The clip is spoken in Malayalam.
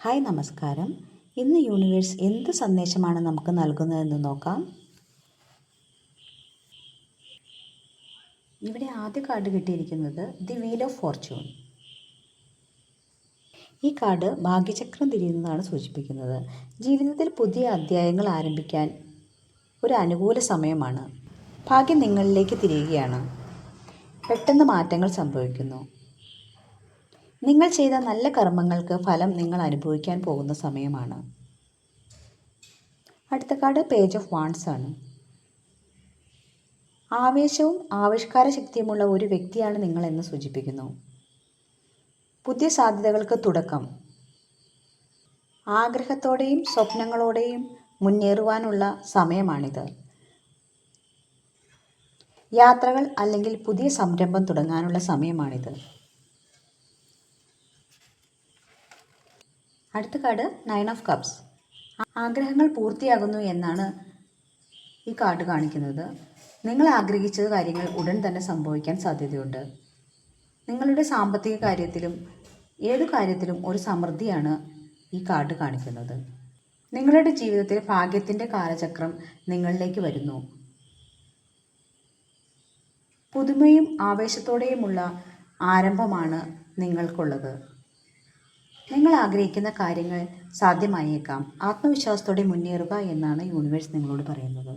ഹായ് നമസ്കാരം. ഇന്ന് യൂണിവേഴ്സ് എന്ത് സന്ദേശമാണ് നമുക്ക് നൽകുന്നതെന്ന് നോക്കാം. ഇവിടെ ആദ്യ കാർഡ് കിട്ടിയിരിക്കുന്നത് ദി വീൽ ഓഫ് ഫോർച്യൂൺ. ഈ കാർഡ് ഭാഗ്യചക്രം തിരിയുന്നതാണ് സൂചിപ്പിക്കുന്നത്. ജീവിതത്തിൽ പുതിയ അധ്യായങ്ങൾ ആരംഭിക്കാൻ ഒരു അനുകൂല സമയമാണ്. ഭാഗ്യം നിങ്ങളിലേക്ക് തിരിയുകയാണ്. പെട്ടെന്ന് മാറ്റങ്ങൾ സംഭവിക്കുന്നു. നിങ്ങൾ ചെയ്ത നല്ല കർമ്മങ്ങൾക്ക് ഫലം നിങ്ങൾ അനുഭവിക്കാൻ പോകുന്ന സമയമാണ്. അടുത്ത കാർഡ് പേജ് ഓഫ് വാൺസ് ആണ്. ആവേശവും ആവിഷ്കാര ശക്തിയുമുള്ള ഒരു വ്യക്തിയാണ് നിങ്ങളെന്ന് സൂചിപ്പിക്കുന്നു. പുതിയ സാധ്യതകൾക്ക് തുടക്കം. ആഗ്രഹത്തോടെയും സ്വപ്നങ്ങളോടെയും മുന്നേറുവാനുള്ള സമയമാണിത്. യാത്രകൾ അല്ലെങ്കിൽ പുതിയ സംരംഭം തുടങ്ങാനുള്ള സമയമാണിത്. അടുത്ത കാർഡ് 9 ഓഫ് കപ്സ്. ആഗ്രഹങ്ങൾ പൂർത്തിയാകുന്നു എന്നാണ് ഈ കാർഡ് കാണിക്കുന്നത്. നിങ്ങൾ ആഗ്രഹിച്ച കാര്യങ്ങൾ ഉടൻ തന്നെ സംഭവിക്കാൻ സാധ്യതയുണ്ട്. നിങ്ങളുടെ സാമ്പത്തിക കാര്യത്തിലും ഏതു കാര്യത്തിലും ഒരു സമൃദ്ധിയാണ് ഈ കാർഡ് കാണിക്കുന്നത്. നിങ്ങളുടെ ജീവിതത്തിൽ ഭാഗ്യത്തിൻ്റെ കാലചക്രം നിങ്ങളിലേക്ക് വരുന്നു. പുതുമയും ആവേശത്തോടെയുമുള്ള ആരംഭമാണ് നിങ്ങൾക്കുള്ളത്. നിങ്ങൾ ആഗ്രഹിക്കുന്ന കാര്യങ്ങൾ സാധ്യമായേക്കാം. ആത്മവിശ്വാസത്തോടെ മുന്നേറുക എന്നാണ് യൂണിവേഴ്സ് നിങ്ങളോട് പറയുന്നത്.